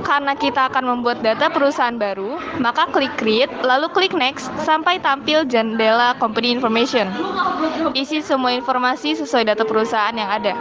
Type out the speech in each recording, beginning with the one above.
Karena kita akan membuat data perusahaan baru, maka klik Create, lalu klik Next, sampai tampil jendela Company Information. Isi semua informasi sesuai data perusahaan yang ada.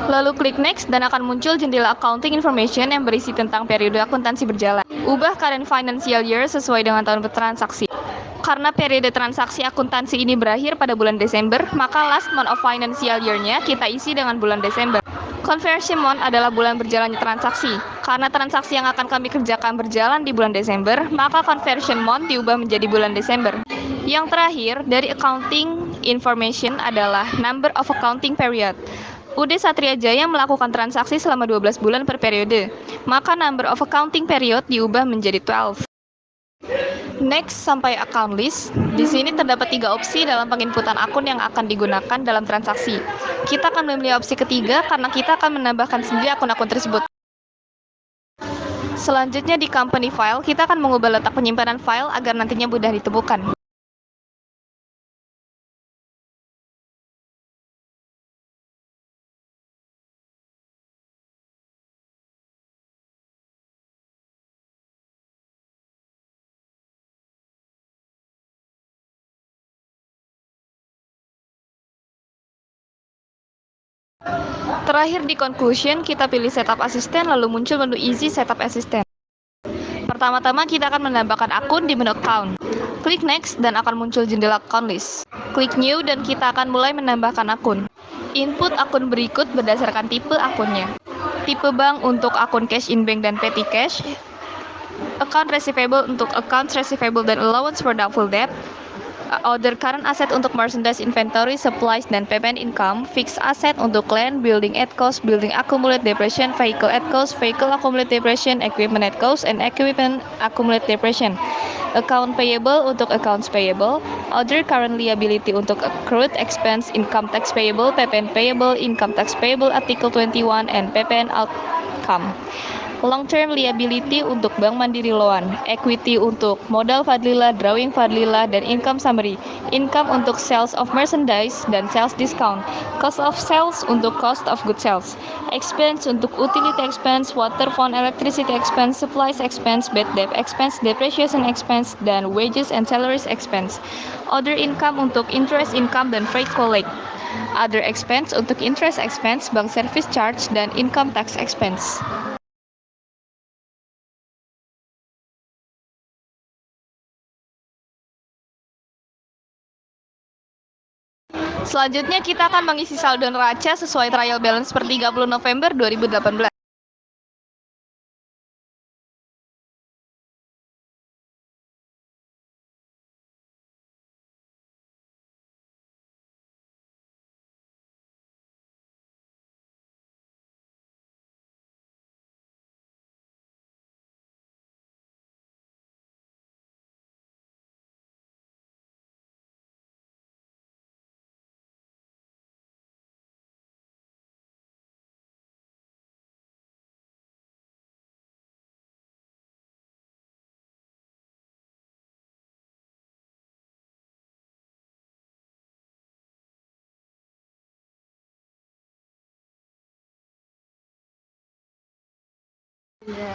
Lalu klik Next dan akan muncul jendela Accounting Information yang berisi tentang periode akuntansi berjalan. Ubah current financial year sesuai dengan tahun bertransaksi. Karena periode transaksi akuntansi ini berakhir pada bulan Desember, maka last month of financial year-nya kita isi dengan bulan Desember. Conversion month adalah bulan berjalannya transaksi. Karena transaksi yang akan kami kerjakan berjalan di bulan Desember, maka conversion month diubah menjadi bulan Desember. Yang terakhir, dari accounting information adalah number of accounting period. UD Satria Jaya melakukan transaksi selama 12 bulan per periode, maka number of accounting period diubah menjadi 12. Next sampai account list. Di sini terdapat 3 opsi dalam penginputan akun yang akan digunakan dalam transaksi. Kita akan memilih opsi ketiga karena kita akan menambahkan sendiri akun-akun tersebut. Selanjutnya di company file, kita akan mengubah letak penyimpanan file agar nantinya mudah ditemukan. Terakhir di conclusion, kita pilih setup asisten lalu muncul menu easy setup assistant. Pertama-tama kita akan menambahkan akun di menu account. Klik next dan akan muncul jendela account list. Klik new dan kita akan mulai menambahkan akun. Input akun berikut berdasarkan tipe akunnya. Tipe bank untuk akun cash in bank dan petty cash. Account receivable untuk accounts receivable dan allowance for doubtful debt. Order current asset untuk merchandise inventory, supplies, dan payment income. Fixed asset untuk land, building at cost, building accumulate depreciation, vehicle at cost, vehicle accumulate depreciation, equipment at cost, and equipment accumulate depreciation. Account payable untuk accounts payable. Other current liability untuk accrued expense, income tax payable, PPN payable, income tax payable, Article 21, and PPN outcome. Long-term liability untuk Bank Mandiri Loan, equity untuk modal Fadlila, drawing Fadlila, dan income summary. Income untuk sales of merchandise dan sales discount. Cost of sales untuk cost of goods sales. Expense untuk utility expense, water phone, electricity expense, supplies expense, bad debt expense, depreciation expense, dan wages and salaries expense. Other income untuk interest income dan freight collect. Other expense untuk interest expense, bank service charge, dan income tax expense. Selanjutnya kita akan mengisi saldo neraca sesuai trial balance per 30 November 2018.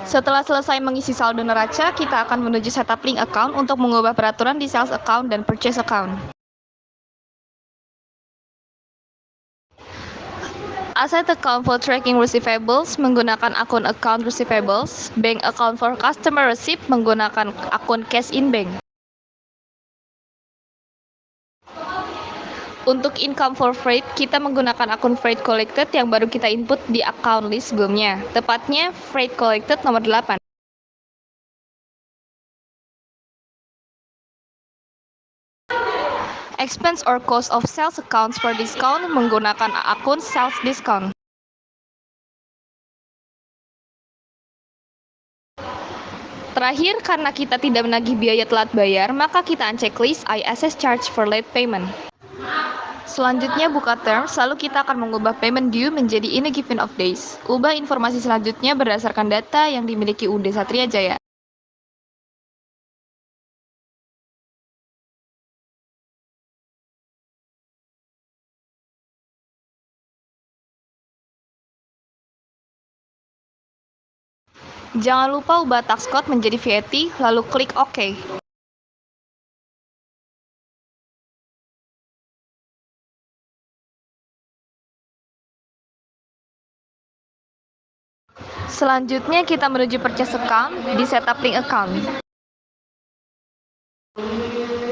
Setelah selesai mengisi saldo neraca, kita akan menuju setup link account untuk mengubah peraturan di sales account dan purchase account. Asset account for tracking receivables menggunakan akun account receivables. Bank account for customer receipt menggunakan akun cash in bank. Untuk income for freight, kita menggunakan akun freight collected yang baru kita input di account list sebelumnya. Tepatnya freight collected nomor 8. Expense or cost of sales accounts for discount menggunakan akun sales discount. Terakhir, karena kita tidak menagih biaya telat bayar, maka kita uncheck list ISS charge for late payment. Selanjutnya buka terms, lalu kita akan mengubah payment due menjadi in a given of days. Ubah informasi selanjutnya berdasarkan data yang dimiliki UD Satria Jaya. Jangan lupa ubah tax code menjadi VAT, lalu klik OK. Selanjutnya kita menuju purchase account di setup link account.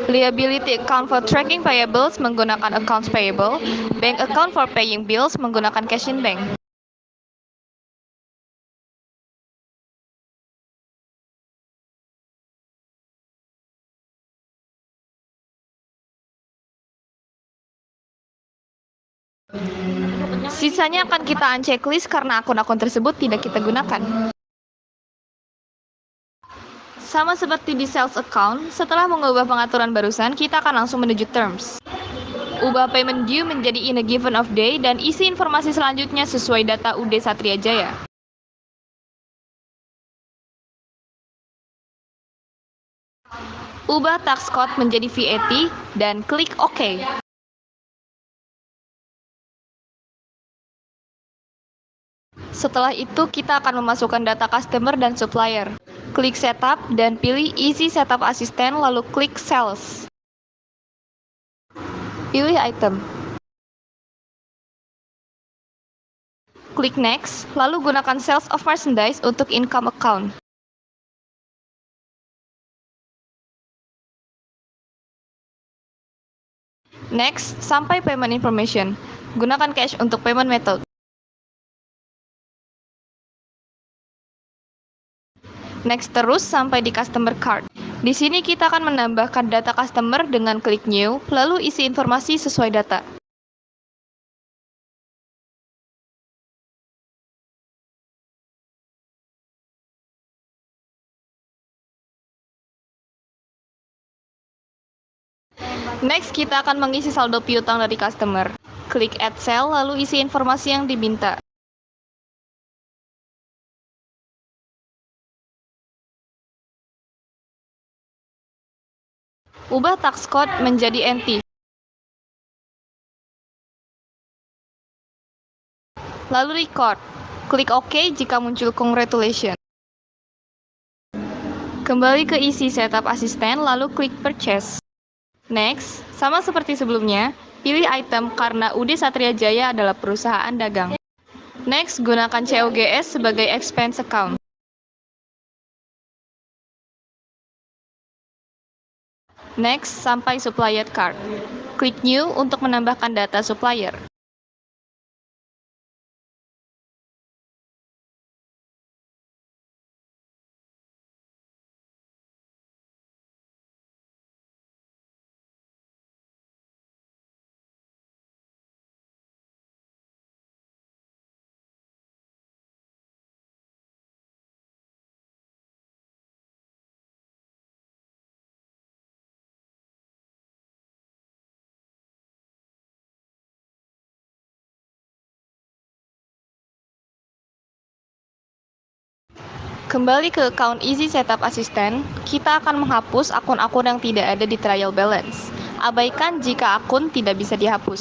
Liability account for tracking payables menggunakan accounts payable, bank account for paying bills menggunakan cash in bank. Sisanya akan kita unchecklist karena akun-akun tersebut tidak kita gunakan. Sama seperti di sales account, setelah mengubah pengaturan barusan, kita akan langsung menuju terms. Ubah payment due menjadi in a given of day dan isi informasi selanjutnya sesuai data UD Satria Jaya. Ubah tax code menjadi VAT dan klik OK. Setelah itu, kita akan memasukkan data customer dan supplier. Klik Setup dan pilih Easy Setup Assistant, lalu klik Sales. Pilih item. Klik Next, lalu gunakan Sales of Merchandise untuk income account. Next, sampai Payment Information. Gunakan cash untuk payment method. Next terus sampai di Customer Card. Di sini kita akan menambahkan data customer dengan klik New, lalu isi informasi sesuai data. Next, kita akan mengisi saldo piutang dari customer. Klik Add Cell, lalu isi informasi yang diminta. Ubah tax code menjadi NT. Lalu record. Klik OK jika muncul congratulations. Kembali ke isi setup asisten, lalu klik Purchase. Next, sama seperti sebelumnya, pilih item karena UD Satria Jaya adalah perusahaan dagang. Next, gunakan COGS sebagai expense account. Next, sampai supplier card. Klik New untuk menambahkan data supplier. Kembali ke account Easy Setup Assistant, kita akan menghapus akun-akun yang tidak ada di trial balance. Abaikan jika akun tidak bisa dihapus.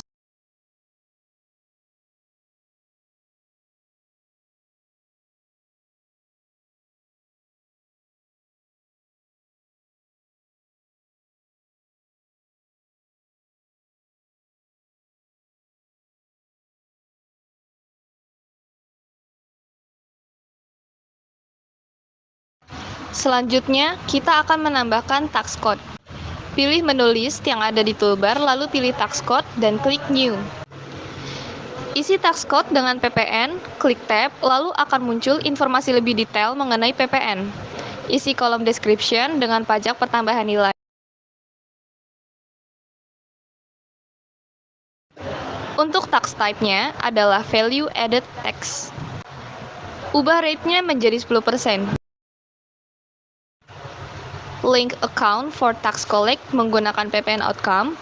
Selanjutnya, kita akan menambahkan tax code. Pilih menu list yang ada di toolbar, lalu pilih tax code dan klik New. Isi tax code dengan PPN, klik Tab, lalu akan muncul informasi lebih detail mengenai PPN. Isi kolom description dengan pajak pertambahan nilai. Untuk tax type-nya adalah Value Added Tax. Ubah rate-nya menjadi 10%. Link account for tax collect menggunakan PPN outcome.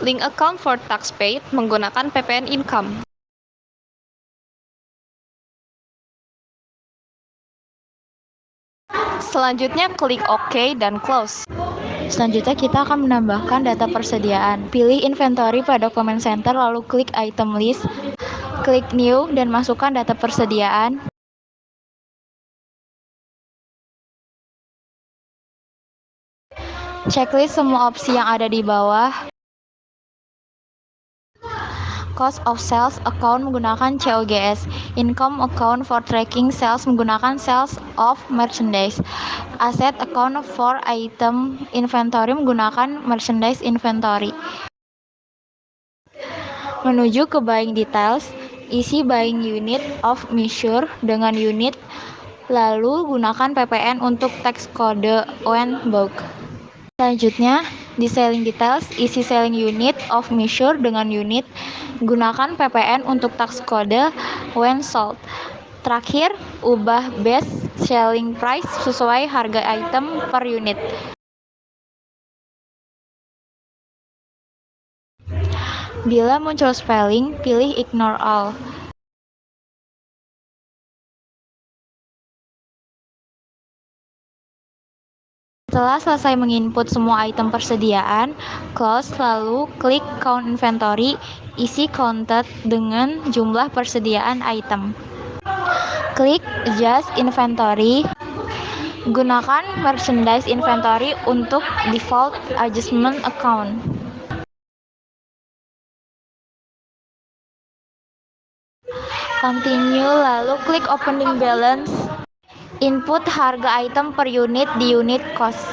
Link account for tax paid menggunakan PPN income. Selanjutnya klik OK dan close. Selanjutnya kita akan menambahkan data persediaan. Pilih inventory pada comment center lalu klik item list, klik new dan masukkan data persediaan. Checklist semua opsi yang ada di bawah. Cost of sales account menggunakan COGS. Income account for tracking sales menggunakan sales of merchandise. Asset account for item inventory menggunakan merchandise inventory. Menuju ke buying details, isi buying unit of measure dengan unit, lalu gunakan PPN untuk teks kode when bought. Selanjutnya, di selling details, isi selling unit of measure dengan unit, gunakan PPN untuk teks kode when sold. Terakhir, ubah base selling price sesuai harga item per unit. Bila muncul spelling, pilih ignore all. Setelah selesai menginput semua item persediaan, close lalu klik count inventory, isi counted dengan jumlah persediaan item. Klik adjust inventory, gunakan merchandise inventory untuk default adjustment account. Continue lalu klik opening balance, input harga item per unit di unit cost.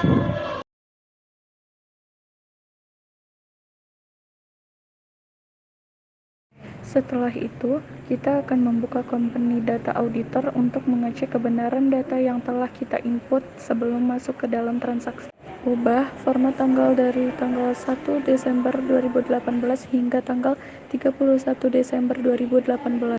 Setelah itu, kita akan membuka company data auditor untuk mengecek kebenaran data yang telah kita input sebelum masuk ke dalam transaksi. Ubah format tanggal dari tanggal 1 Desember 2018 hingga tanggal 31 Desember 2018.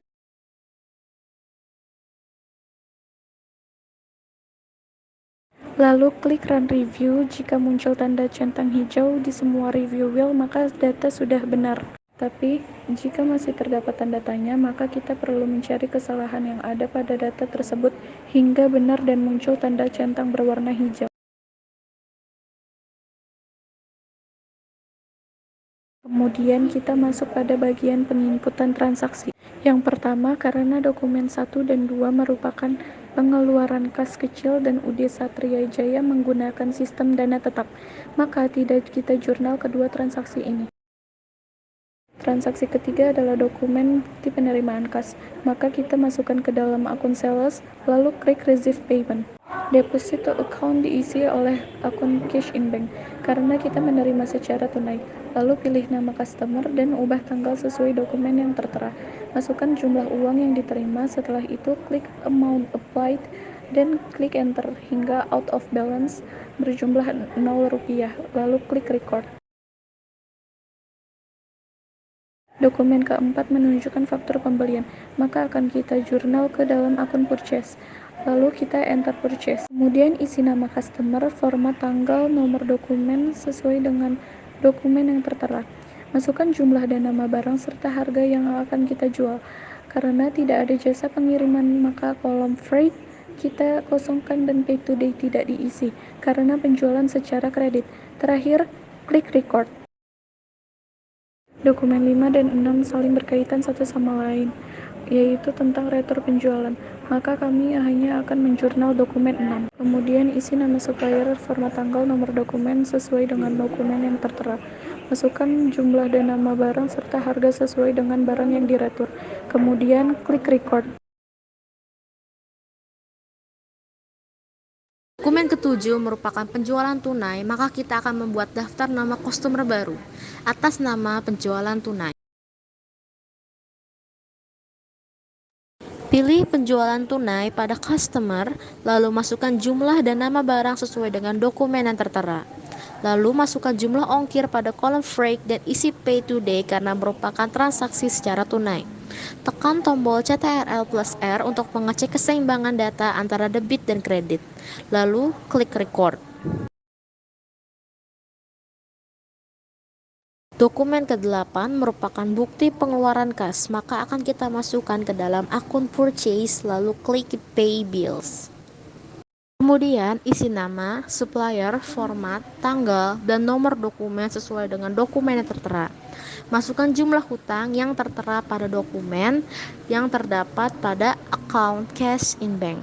Lalu klik Run Review. Jika muncul tanda centang hijau di semua review wheel, maka data sudah benar. Tapi, jika masih terdapat tanda tanya, maka kita perlu mencari kesalahan yang ada pada data tersebut hingga benar dan muncul tanda centang berwarna hijau. Kemudian kita masuk pada bagian penginputan transaksi. Yang pertama, karena dokumen 1 dan 2 merupakan pengeluaran kas kecil dan UD Satria Jaya menggunakan sistem dana tetap, maka tidak kita jurnal kedua transaksi ini. Transaksi ketiga adalah dokumen bukti penerimaan kas, maka kita masukkan ke dalam akun sales, lalu klik Receive Payment. Deposit to account diisi oleh akun cash in bank, karena kita menerima secara tunai. Lalu pilih nama customer dan ubah tanggal sesuai dokumen yang tertera. Masukkan jumlah uang yang diterima, setelah itu klik Amount Applied, dan klik Enter hingga out of balance berjumlah Rp0, lalu klik Record. Dokumen keempat menunjukkan faktur pembelian, maka akan kita jurnal ke dalam akun purchase. Lalu kita enter purchase. Kemudian isi nama customer, format tanggal, nomor dokumen sesuai dengan dokumen yang tertera. Masukkan jumlah dan nama barang serta harga yang akan kita jual. Karena tidak ada jasa pengiriman, maka kolom freight kita kosongkan dan pay today tidak diisi karena penjualan secara kredit. Terakhir, klik record. Dokumen 5 dan 6 saling berkaitan satu sama lain, yaitu tentang retur penjualan, maka kami hanya akan menjurnal dokumen 6. Kemudian isi nama supplier, format tanggal, nomor dokumen sesuai dengan dokumen yang tertera. Masukkan jumlah dan nama barang serta harga sesuai dengan barang yang diretur. Kemudian klik record. Dokumen ketujuh merupakan penjualan tunai, maka kita akan membuat daftar nama customer baru atas nama penjualan tunai. Pilih penjualan tunai pada customer, lalu masukkan jumlah dan nama barang sesuai dengan dokumen yang tertera. Lalu masukkan jumlah ongkir pada kolom freight dan isi pay today karena merupakan transaksi secara tunai. Tekan tombol Ctrl+R untuk mengecek keseimbangan data antara debit dan kredit. Lalu klik record. Dokumen ke-8 merupakan bukti pengeluaran kas, maka akan kita masukkan ke dalam akun purchase lalu klik pay bills. Kemudian isi nama, supplier, format, tanggal, dan nomor dokumen sesuai dengan dokumen yang tertera. Masukkan jumlah hutang yang tertera pada dokumen yang terdapat pada account cash in bank.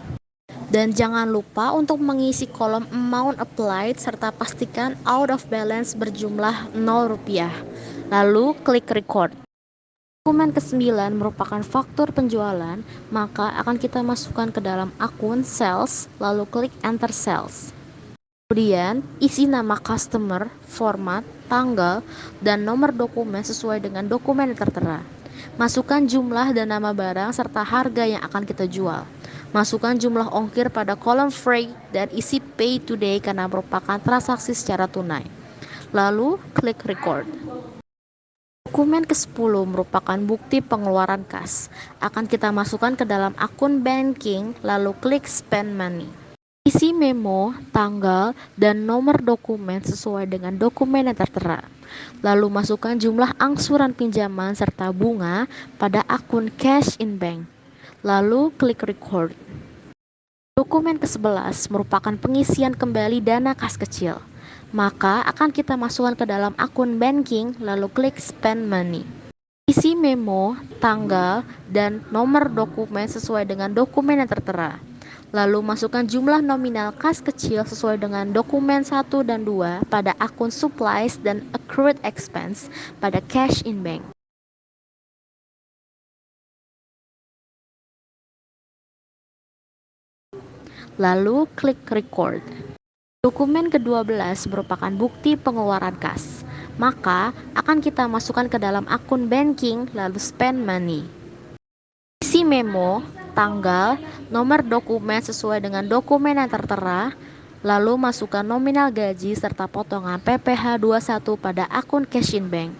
Dan jangan lupa untuk mengisi kolom amount applied serta pastikan out of balance berjumlah Rp0. Lalu klik record. Dokumen ke-9 merupakan faktur penjualan, maka akan kita masukkan ke dalam akun sales, lalu klik enter sales. Kemudian, isi nama customer, format, tanggal, dan nomor dokumen sesuai dengan dokumen yang tertera. Masukkan jumlah dan nama barang serta harga yang akan kita jual. Masukkan jumlah ongkir pada kolom freight dan isi pay today karena merupakan transaksi secara tunai. Lalu, klik record. Dokumen ke-10 merupakan bukti pengeluaran kas. Akan kita masukkan ke dalam akun banking, lalu klik spend money. Isi memo, tanggal, dan nomor dokumen sesuai dengan dokumen yang tertera. Lalu masukkan jumlah angsuran pinjaman serta bunga pada akun cash in bank. Lalu klik record. Dokumen ke-11 merupakan pengisian kembali dana kas kecil. Maka akan kita masukkan ke dalam akun banking, lalu klik spend money. Isi memo, tanggal, dan nomor dokumen sesuai dengan dokumen yang tertera. Lalu masukkan jumlah nominal kas kecil sesuai dengan dokumen 1 dan 2 pada akun supplies dan accrued expense pada cash in bank. Lalu klik record. Dokumen ke-12 merupakan bukti pengeluaran kas. Maka akan kita masukkan ke dalam akun banking lalu spend money. Isi memo, tanggal, nomor dokumen sesuai dengan dokumen yang tertera, lalu masukkan nominal gaji serta potongan PPh 21 pada akun cash in bank.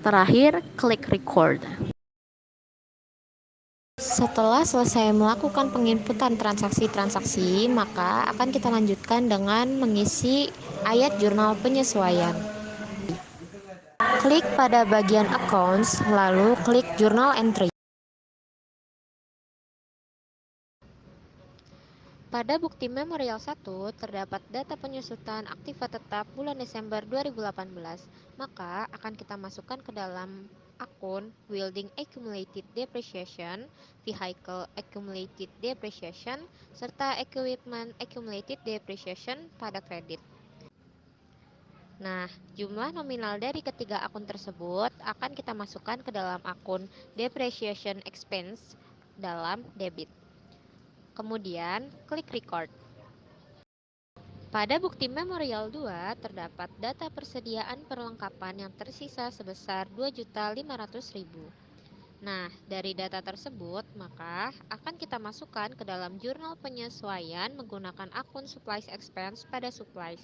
Terakhir, klik record. Setelah selesai melakukan penginputan transaksi-transaksi, maka akan kita lanjutkan dengan mengisi ayat jurnal penyesuaian. Klik pada bagian accounts, lalu klik journal entry. Pada bukti memorial 1 terdapat data penyusutan aktiva tetap bulan Desember 2018, maka akan kita masukkan ke dalam akun Building Accumulated Depreciation, Vehicle Accumulated Depreciation, serta Equipment Accumulated Depreciation pada kredit. Nah, jumlah nominal dari ketiga akun tersebut akan kita masukkan ke dalam akun Depreciation Expense dalam debit. Kemudian, klik record. Pada bukti memorial 2 terdapat data persediaan perlengkapan yang tersisa sebesar Rp2.500.000. Nah, dari data tersebut, maka akan kita masukkan ke dalam jurnal penyesuaian menggunakan akun supplies expense pada supplies.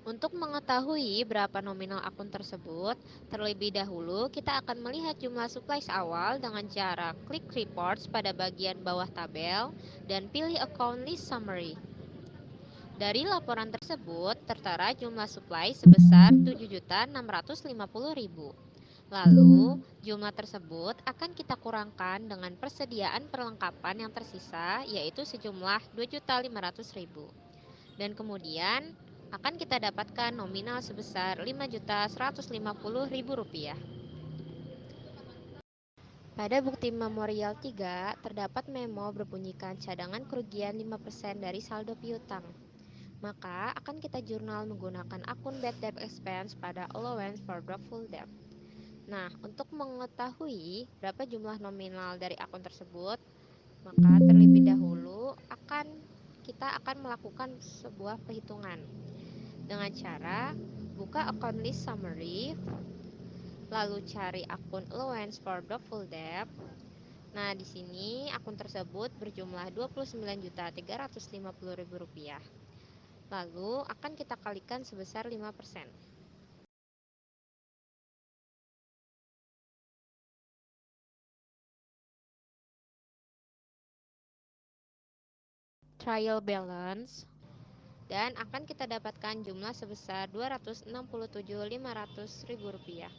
Untuk mengetahui berapa nominal akun tersebut, terlebih dahulu kita akan melihat jumlah supplies awal dengan cara klik reports pada bagian bawah tabel dan pilih account list summary. Dari laporan tersebut tertera jumlah supplies sebesar Rp7.650.000. Lalu, jumlah tersebut akan kita kurangkan dengan persediaan perlengkapan yang tersisa, yaitu sejumlah Rp2.500.000. Dan kemudian akan kita dapatkan nominal sebesar Rp5.150.000. Pada bukti memorial 3 terdapat memo berbunyikan cadangan kerugian 5% dari saldo piutang. Maka akan kita jurnal menggunakan akun bad debt expense pada allowance for doubtful debt. Nah, untuk mengetahui berapa jumlah nominal dari akun tersebut, maka terlebih dahulu kita akan melakukan sebuah perhitungan dengan cara buka account list summary, lalu cari akun allowance for doubtful debt. Nah, di sini akun tersebut berjumlah Rp29.350.000. Lalu akan kita kalikan sebesar 5%. Trial balance, dan akan kita dapatkan jumlah sebesar Rp267.500.000.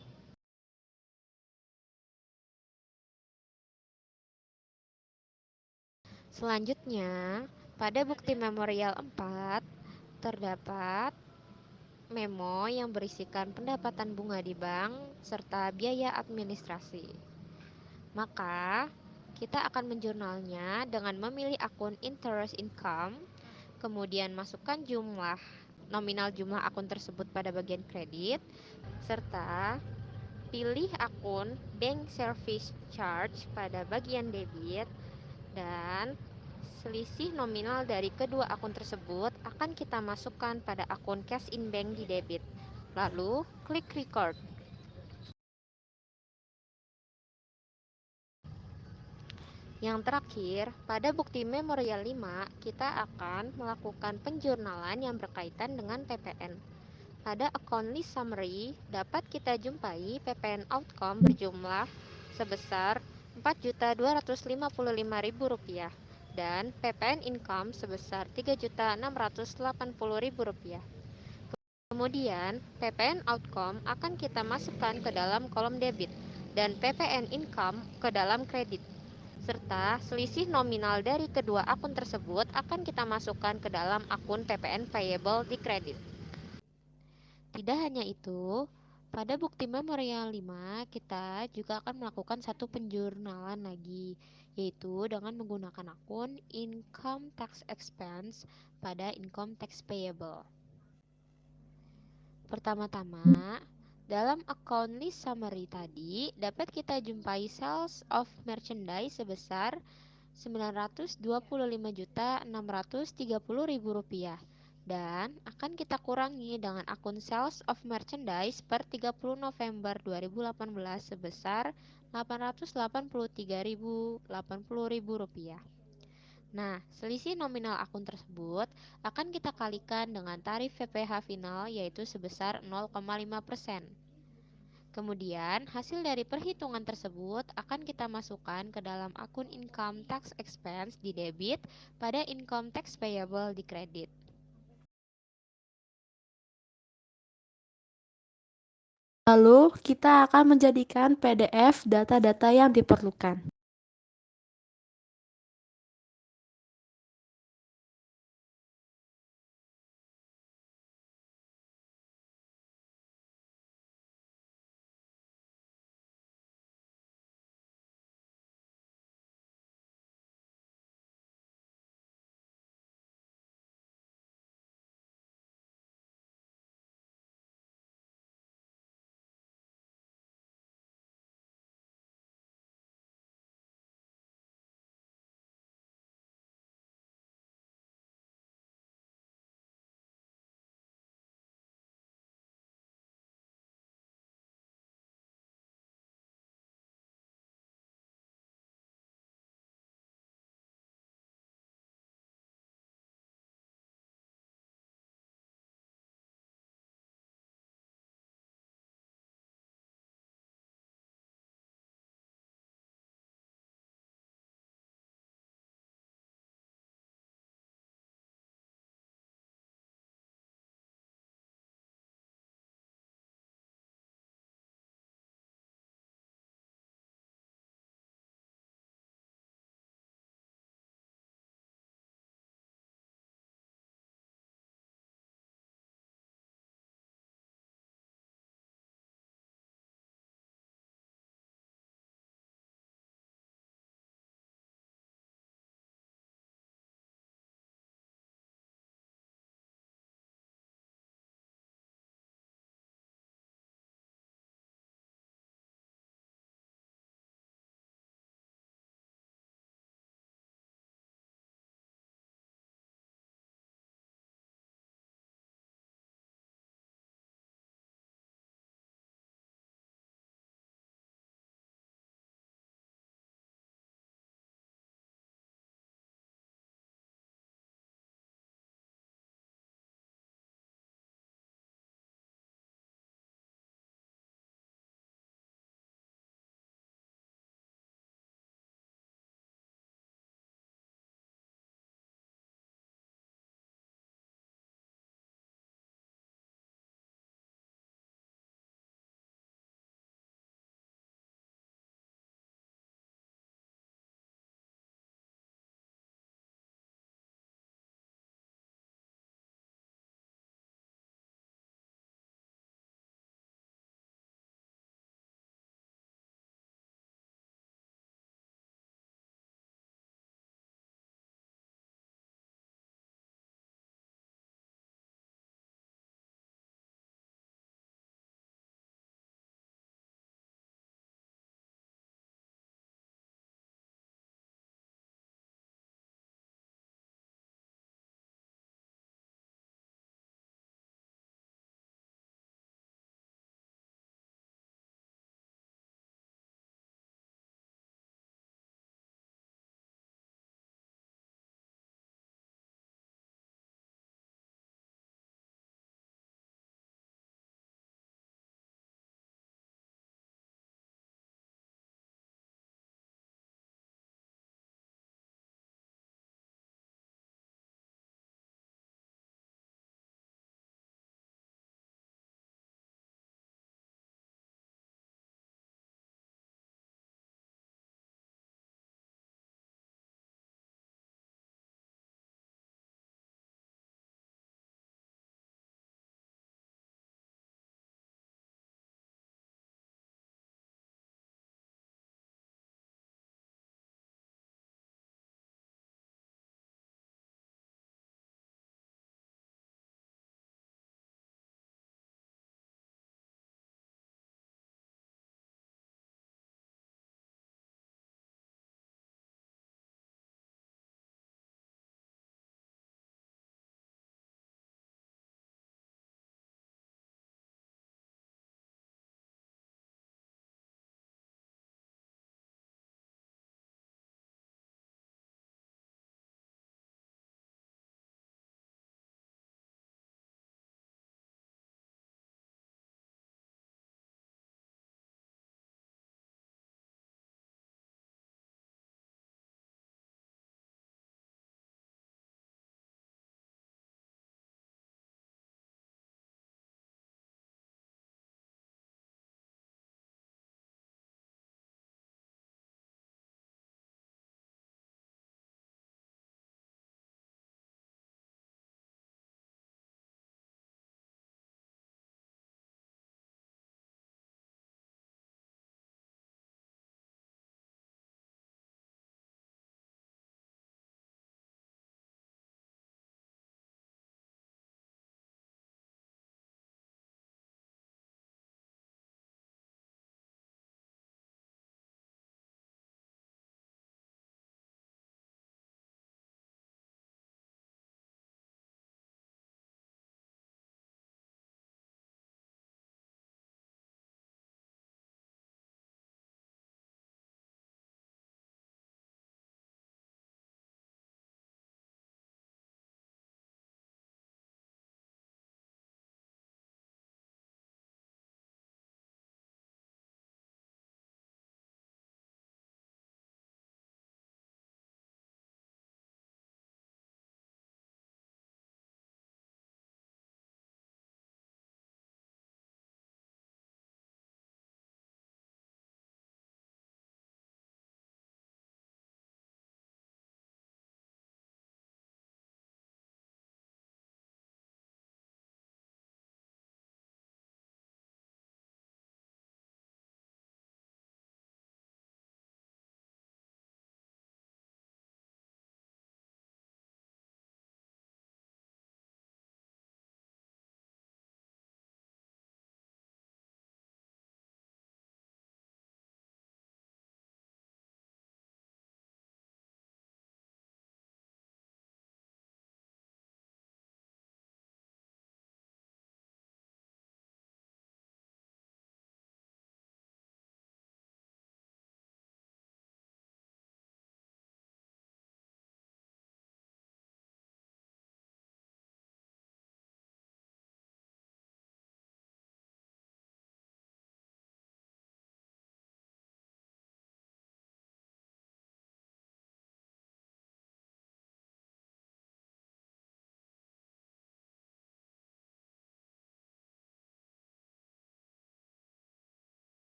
Selanjutnya, pada bukti memorial 4 terdapat memo yang berisikan pendapatan bunga di bank serta biaya administrasi. Maka, kita akan menjurnalnya dengan memilih akun interest income, kemudian masukkan nominal jumlah akun tersebut pada bagian kredit, serta pilih akun bank service charge pada bagian debit, dan selisih nominal dari kedua akun tersebut akan kita masukkan pada akun cash in bank di debit. Lalu, klik record. Yang terakhir, pada bukti memorial 5, kita akan melakukan penjurnalan yang berkaitan dengan PPN. Pada account list summary, dapat kita jumpai PPN outcome berjumlah sebesar Rp4.255.000 dan PPN income sebesar Rp3.680.000. Kemudian, PPN outcome akan kita masukkan ke dalam kolom debit dan PPN income ke dalam kredit, serta selisih nominal dari kedua akun tersebut akan kita masukkan ke dalam akun PPN payable di kredit. Tidak hanya itu, pada bukti memorial 5, kita juga akan melakukan satu penjurnalan lagi, yaitu dengan menggunakan akun income tax expense pada income tax payable. Pertama-tama, dalam account list summary tadi, dapat kita jumpai sales of merchandise sebesar Rp925.630.000 dan akan kita kurangi dengan akun sales of merchandise per 30 November 2018 sebesar Rp883.080.000. Nah, selisih nominal akun tersebut akan kita kalikan dengan tarif PPh final yaitu sebesar 0,5%. Kemudian, hasil dari perhitungan tersebut akan kita masukkan ke dalam akun income tax expense di debit pada income tax payable di kredit. Lalu, kita akan menjadikan PDF data-data yang diperlukan.